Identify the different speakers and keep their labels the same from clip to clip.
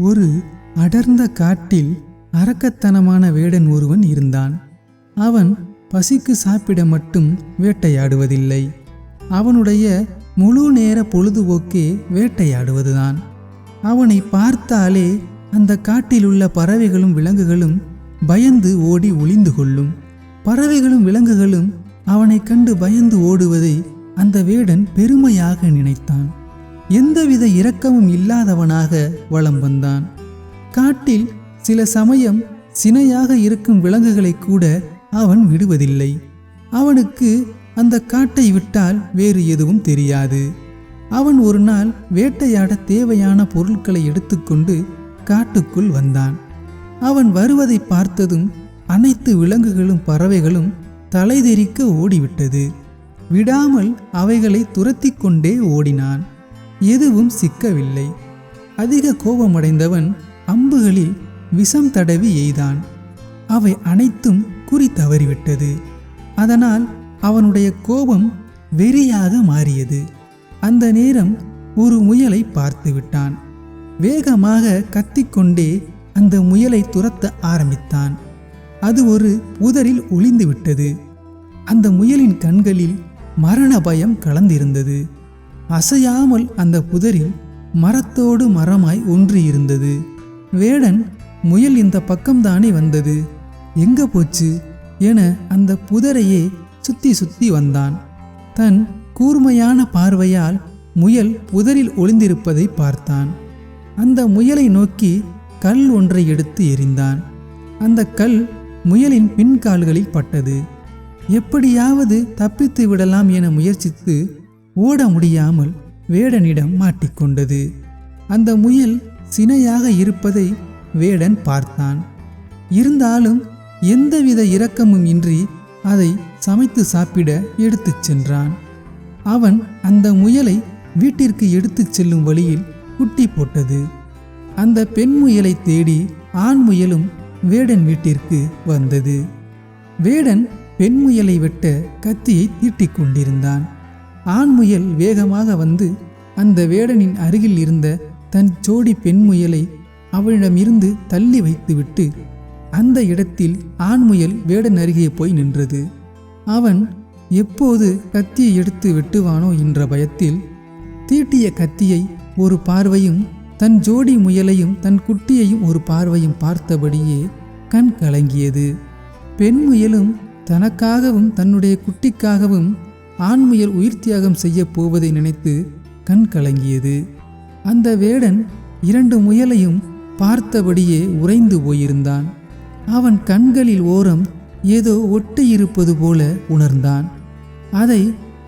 Speaker 1: ஒரு அடர்ந்த காட்டில் அரக்கத்தனமான வேடன் ஒருவன் இருந்தான். அவன் பசிக்கு சாப்பிட மட்டும் வேட்டையாடுவதில்லை. அவனுடைய முழு நேர பொழுதுபோக்கே வேட்டையாடுவதுதான். அவனை பார்த்தாலே அந்த காட்டிலுள்ள பறவைகளும் விலங்குகளும் பயந்து ஓடி ஒளிந்து கொள்ளும். பறவைகளும் விலங்குகளும் அவனை கண்டு பயந்து ஓடுவதை அந்த வேடன் பெருமையாக நினைத்தான். எந்தவித இரக்கமும் இல்லாதவனாக வலம் வந்தான். காட்டில் சில சமயம் சினையாக இருக்கும் விலங்குகளை கூட அவன் விடுவதில்லை. அவனுக்கு அந்த காட்டை விட்டால் வேறு எதுவும் தெரியாது. அவன் ஒரு நாள் வேட்டையாட தேவையான பொருட்களை எடுத்துக்கொண்டு காட்டுக்குள் வந்தான். அவன் வருவதை பார்த்ததும் அனைத்து விலங்குகளும் பறவைகளும் தலைதெறிக்க ஓடிவிட்டது. விடாமல் அவைகளை துரத்தி கொண்டே ஓடினான். எதுவும் சிக்கவில்லை. அதிக கோபமடைந்தவன் அம்புகளில் விஷம் தடவி எய்தான். அவை அனைத்தும் குறி தவறிவிட்டது. அதனால் அவனுடைய கோபம் வெறியாக மாறியது. அந்த நேரம் ஒரு முயலை பார்த்து விட்டான். வேகமாக கத்திக்கொண்டே அந்த முயலை துரத்த ஆரம்பித்தான். அது ஒரு புதரில் ஒளிந்து விட்டது. அந்த முயலின் கண்களில் மரண பயம் கலந்திருந்தது. அசையாமல் அந்த புதரில் மரத்தோடு மரமாய் ஒன்றியிருந்தது. வேடன், முயல் இந்த பக்கம்தானே வந்தது, எங்க போச்சு என அந்த புதரையே சுத்தி சுத்தி வந்தான். தன் கூர்மையான பார்வையால் முயல் புதரில் ஒளிந்திருப்பதை பார்த்தான். அந்த முயலை நோக்கி கல் ஒன்றை எடுத்து எறிந்தான். அந்த கல் முயலின் பின்கால்களில் பட்டது. எப்படியாவது தப்பித்து விடலாம் என முயற்சித்து ஓட முடியாமல் வேடனிடம் மாட்டிக்கொண்டது. அந்த முயல் சினையாக இருப்பதை வேடன் பார்த்தான். இருந்தாலும் எந்தவித இரக்கமும் இன்றி அதை சமைத்து சாப்பிட எடுத்துச் சென்றான். அவன் அந்த முயலை வீட்டிற்கு எடுத்துச் செல்லும் வழியில் குட்டி போட்டது. அந்த பெண் முயலை தேடி ஆண் முயலும் வேடன் வீட்டிற்கு வந்தது. வேடன் பெண் முயலை வெட்ட கத்தியை தீட்டிக் கொண்டிருந்தான். ஆண் முயல் வேகமாக வந்து அந்த வேடனின் அருகில் இருந்த தன் ஜோடி பெண் முயலை அவளிடமிருந்து தள்ளி வைத்துவிட்டு அந்த இடத்தில் ஆண் முயல் வேடன் அருகே போய் நின்றது. அவன் எப்போது கத்தியை எடுத்து வெட்டுவானோ என்ற பயத்தில் தீட்டிய கத்தியை ஒரு பார்வையும் தன் ஜோடி முயலையும் தன் குட்டியையும் ஒரு பார்வையும் பார்த்தபடியே கண் கலங்கியது. பெண் முயலும் தனக்காகவும் தன்னுடைய குட்டிக்காகவும் ஆண் முயல் உயிர் தியாகம் செய்ய போவதை நினைத்து கண் கலங்கியது. அந்த வேடன் இரண்டு முயலையும் பார்த்தபடியே உறைந்து போயிருந்தான். அவன் கண்களில் ஓரம் ஏதோ ஒட்டியிருப்பது போல உணர்ந்தான். அதை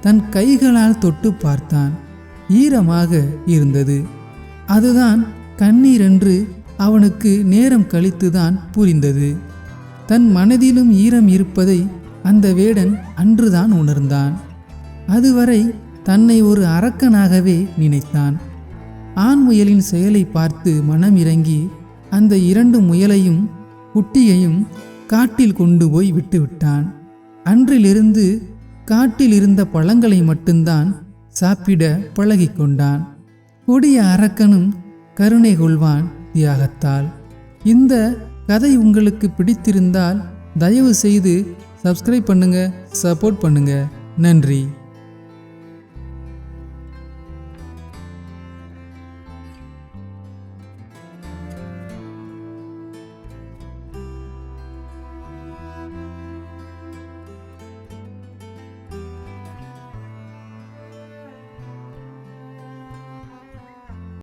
Speaker 1: தன் கைகளால் தொட்டு பார்த்தான். ஈரமாக இருந்தது. அதுதான் கண்ணீர் என்று அவனுக்கு நேரம் கழித்துதான் புரிந்தது. தன் மனதிலும் ஈரம் இருப்பதை அந்த வேடன் அன்றுதான் உணர்ந்தான். அதுவரை தன்னை ஒரு அரக்கனாகவே நினைத்தான். ஆண் முயலின் செயலை பார்த்து மனம் இறங்கி அந்த இரண்டு முயலையும் குட்டியையும் காட்டில் கொண்டு போய் விட்டுவிட்டான். அன்றிலிருந்து காட்டில் இருந்த பழங்களை மட்டும்தான் சாப்பிட பழகிக்கொண்டான். கொடிய அரக்கனும் கருணை கொள்வான் தியாகத்தால். இந்த கதை உங்களுக்கு பிடித்திருந்தால் தயவு செய்து சப்ஸ்கிரைப் பண்ணுங்க, சப்போர்ட் பண்ணுங்க. நன்றி.